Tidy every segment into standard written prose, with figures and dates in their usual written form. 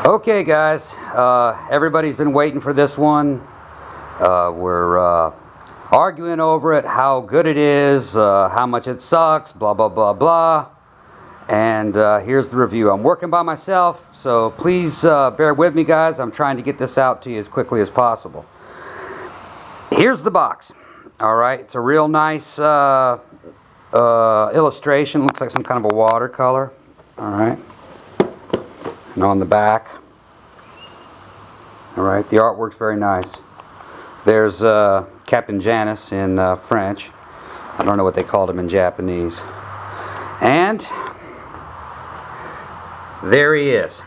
Okay guys, everybody's been waiting for this one. We're arguing over it, how good it is, how much it sucks, blah blah blah blah. And here's the review. I'm working by myself, so please bear with me guys. I'm trying to get this out to you as quickly as possible. Here's the box. Alright, it's a real nice illustration. Looks like some kind of a watercolor. Alright. And on the back, alright, the artwork's very nice. There's Captain Janus in French. I don't know what they called him in Japanese. And there he is.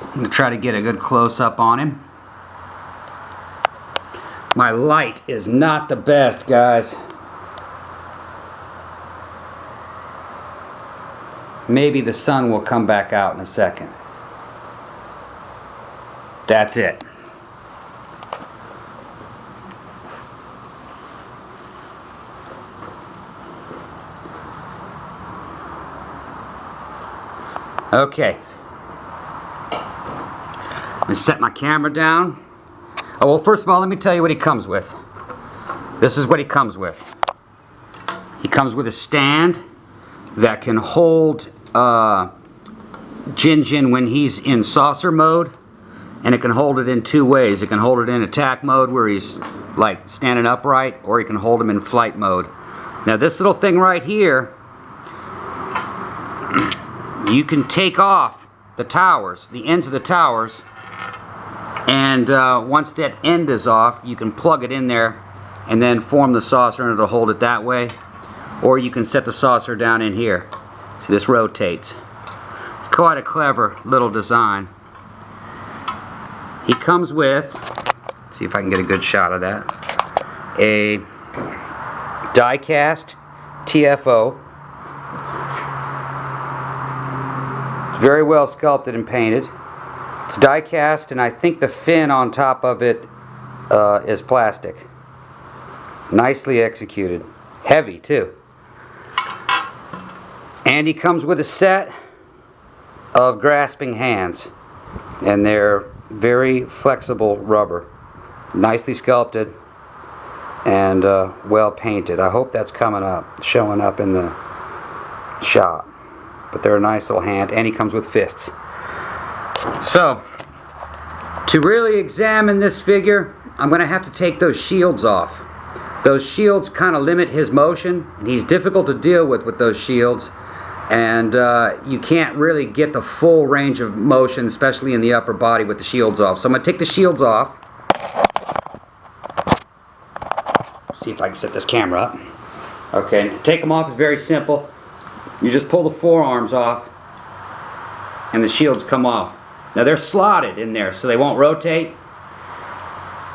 I'm going to try to get a good close-up on him. My light is not the best, guys. Maybe the sun will come back out in a second. That's it. Okay. I'm going to set my camera down. Oh, well, first of all, let me tell you what he comes with. This is what he comes with. He comes with a stand that can hold Gin Gin when he's in saucer mode, and it can hold it in two ways. It can hold it in attack mode where he's like standing upright, or you can hold him in flight mode. Now this little thing right here, you can take off the towers, the ends of the towers, and once that end is off, you can plug it in there and then form the saucer and it'll hold it that way. Or you can set the saucer down in here. See, this rotates. It's quite a clever little design. He comes with, see if I can get a good shot of that, a die-cast TFO. It's very well sculpted and painted. It's die-cast, and I think the fin on top of it is plastic. Nicely executed. Heavy, too. And he comes with a set of grasping hands, and they're very flexible rubber, nicely sculpted and well painted. I hope that's showing up in the shot. But they're a nice little hand, and he comes with fists. So, to really examine this figure, I'm going to have to take those shields off. Those shields kind of limit his motion, and he's difficult to deal with those shields. And you can't really get the full range of motion, especially in the upper body, with the shields off. So I'm going to take the shields off. See if I can set this camera up. Okay, to take them off is very simple. You just pull the forearms off, and the shields come off. Now they're slotted in there, so they won't rotate.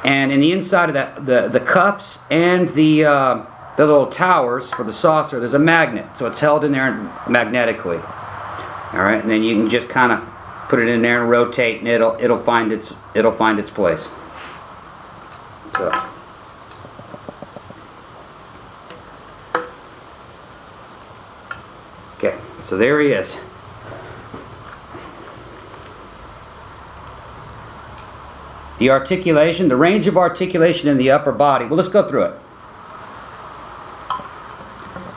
And in the inside of the cuffs and the little towers for the saucer, there's a magnet, so it's held in there magnetically. All right, and then you can just kind of put it in there and rotate, and it'll find its place. So. Okay, so there he is. The articulation, the range of articulation in the upper body. Well, let's go through it.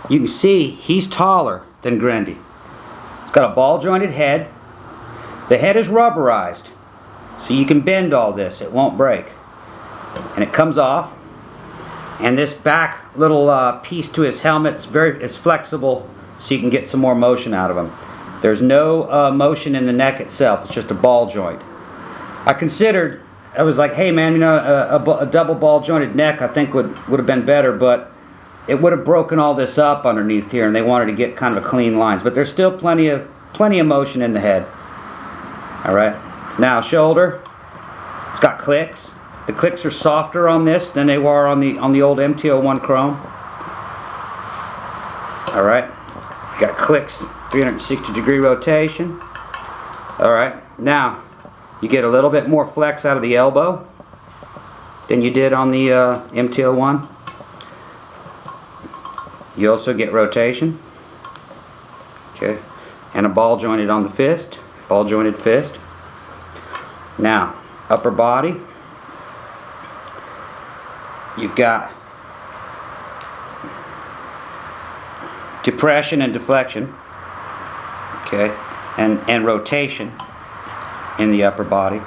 You can see he's taller than Grundy. He's got a ball-jointed head. The head is rubberized, so you can bend all this. It won't break. And it comes off. And this back little piece to his helmet is flexible, so you can get some more motion out of him. There's no motion in the neck itself. It's just a ball joint. I was like, hey man, you know, a double ball-jointed neck I think would have been better, but it would have broken all this up underneath here, and they wanted to get kind of a clean lines. But there's still plenty of motion in the head. All right. Now shoulder. It's got clicks. The clicks are softer on this than they were on the old MT01 Chrome. All right. Got clicks, 360-degree rotation. All right. Now you get a little bit more flex out of the elbow than you did on the MT01. You also get rotation. Okay. and a ball jointed on the fist, ball jointed fist. Now, upper body, you've got depression and deflection, okay, and rotation in the upper body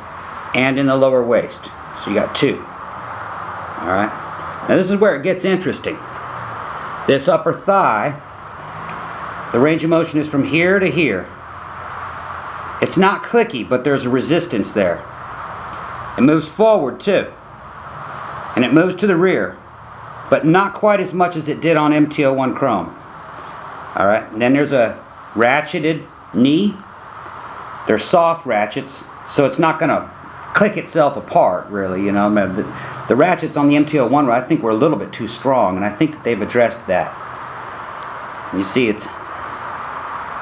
and in the lower waist. So you got two. Alright, now this is where it gets interesting. This upper thigh, the range of motion is from here to here. It's not clicky, but there's a resistance there. It moves forward too, and it moves to the rear, but not quite as much as it did on MT01 Chrome. Alright, and then there's a ratcheted knee. They're soft ratchets, so it's not going to click itself apart, really, you know. The ratchets on the MT01 I think were a little bit too strong, and I think that they've addressed that. You see that's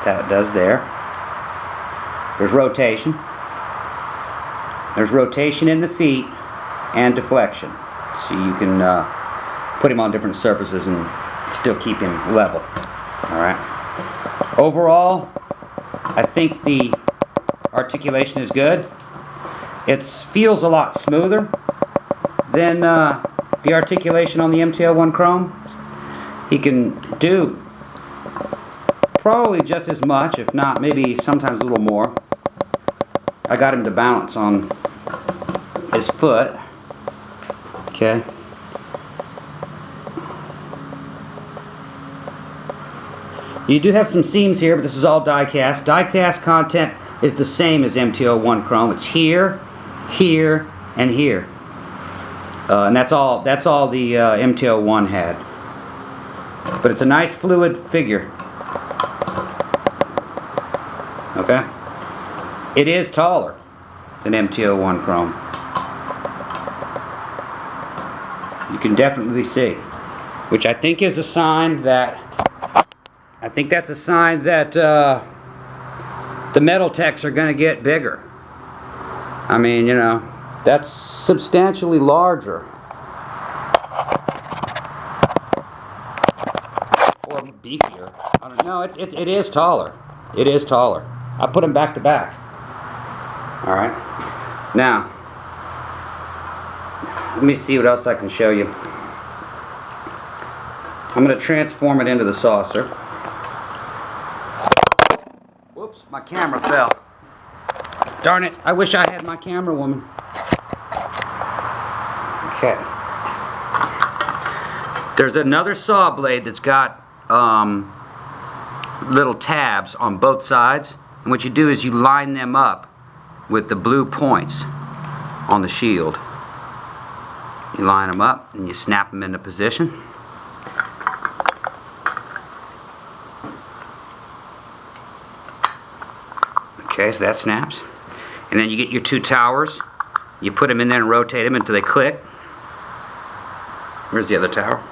how it does there. There's rotation. There's rotation in the feet and deflection. So you can put him on different surfaces and still keep him level. Alright. Overall, I think the articulation is good. It feels a lot smoother than the articulation on the MT01 Chrome. He can do probably just as much, if not maybe sometimes a little more. I got him to balance on his foot. Okay. You do have some seams here, but this is all die cast. Die cast content is the same as MT01 Chrome. It's here, here, and here. And that's all the MT01 had. But it's a nice fluid figure. Okay? It is taller than MT01 Chrome. You can definitely see. Which I think is a sign that that's a sign that the Metaltechs are going to get bigger. I mean, you know, that's substantially larger. Or beefier. I don't know. It is taller. It is taller. I put them back to back. Alright. Now, let me see what else I can show you. I'm going to transform it into the saucer. Whoops, my camera fell. Darn it, I wish I had my camera woman. Okay. There's another saw blade that's got little tabs on both sides. And what you do is you line them up with the blue points on the shield. You line them up and you snap them into position. Okay, so that snaps. And then you get your two towers. You put them in there and rotate them until they click. Where's the other tower?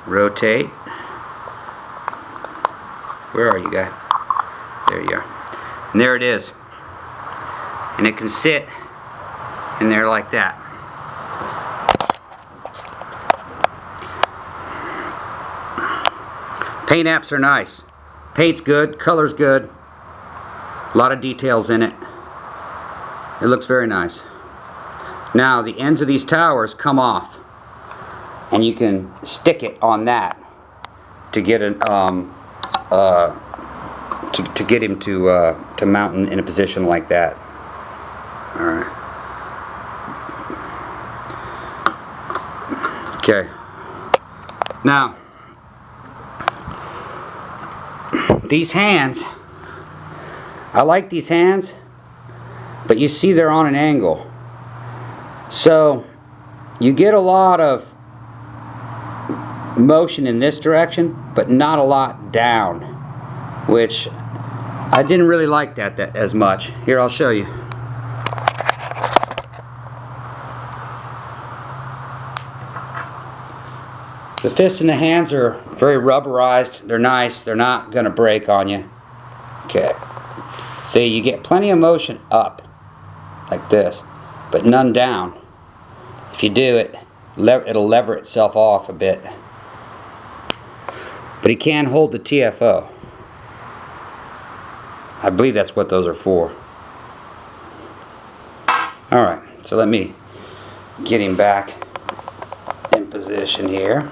Rotate. Where are you guys? There you are. And there it is. And it can sit in there like that. Paint apps are nice. Paint's good, color's good. A lot of details in it. It looks very nice. Now the ends of these towers come off, and you can stick it on that to get an to get him to mount in a position like that. All right. Okay. Now these hands. I like these hands, but you see they're on an angle. So you get a lot of motion in this direction, but not a lot down, which I didn't really like that as much. Here, I'll show you. The fists and the hands are very rubberized. They're nice. They're not going to break on you. Okay. See, you get plenty of motion up, like this, but none down. If you do it, it'll lever itself off a bit. But he can hold the TFO. I believe that's what those are for. Alright, so let me get him back in position here.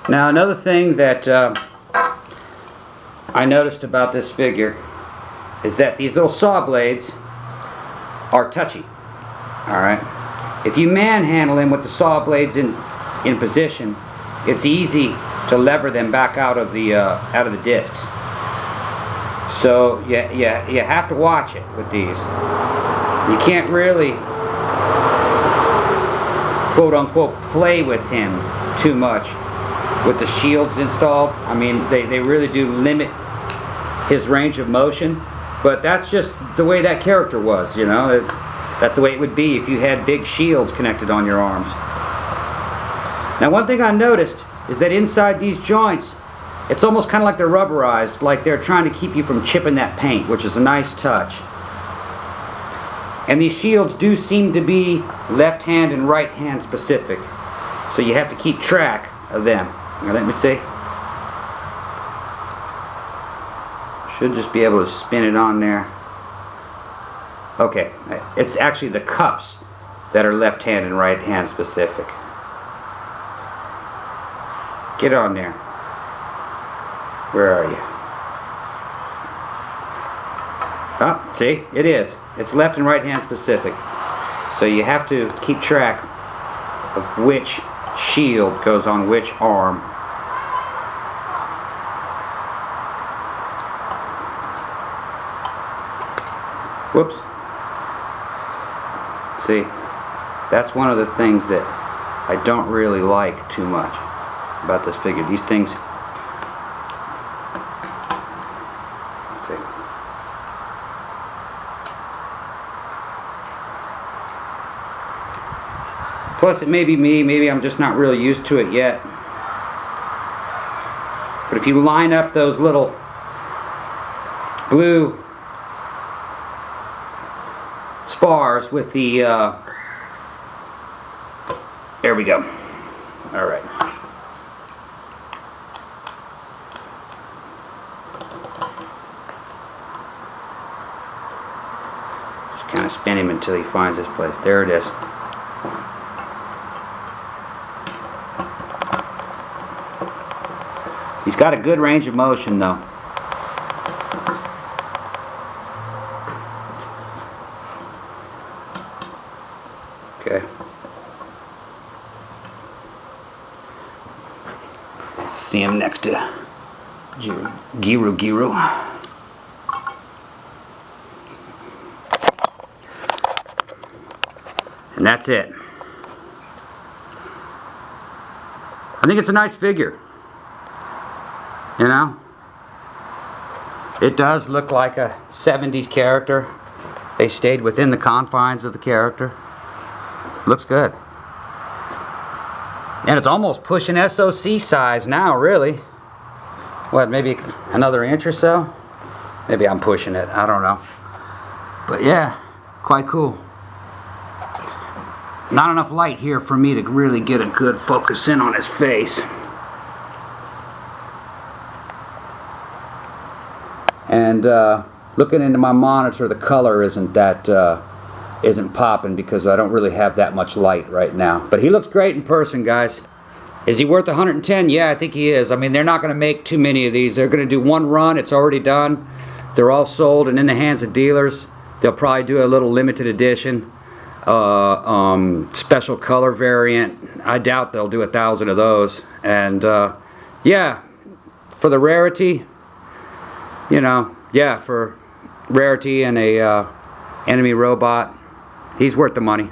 Now another thing that I noticed about this figure is that these little saw blades are touchy. Alright, if you manhandle him with the saw blades in position, it's easy to lever them back out of the discs. So you have to watch it with these. You can't really quote unquote play with him too much with the shields installed. I mean, they really do limit his range of motion, but that's just the way that character was, you know. That's the way it would be if you had big shields connected on your arms. Now one thing I noticed is that inside these joints, it's almost kind of like they're rubberized, like they're trying to keep you from chipping that paint, which is a nice touch. And these shields do seem to be left hand and right hand specific, so you have to keep track of them. Now let me see. Should just be able to spin it on there. Okay, it's actually the cuffs that are left hand and right hand specific. Get on there. Where are you? Oh, see, it is. It's left and right hand specific. So you have to keep track of which shield goes on which arm. Whoops. See, that's one of the things that I don't really like too much about this figure. These things, let's see. Plus it may be me, maybe I'm just not really used to it yet. But if you line up those little blue spars with the there we go. Alright. Just kind of spin him until he finds his place. There it is. He's got a good range of motion though. Okay. See him next to Giru. And that's it. I think it's a nice figure. You know? It does look like a 70s character. They stayed within the confines of the character. Looks good. And it's almost pushing SOC size now, really. What, maybe another inch or so? Maybe I'm pushing it, I don't know. But yeah, quite cool. Not enough light here for me to really get a good focus in on his face. And looking into my monitor, the color isn't popping because I don't really have that much light right now. But he looks great in person, guys. Is he worth 110? Yeah, I think he is. I mean, they're not going to make too many of these. They're going to do one run. It's already done. They're all sold and in the hands of dealers. They'll probably do a little limited edition, special color variant. I doubt they'll do 1,000 of those. And yeah, for the rarity, you know, yeah, for rarity and a enemy robot, he's worth the money.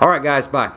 Alright guys, bye.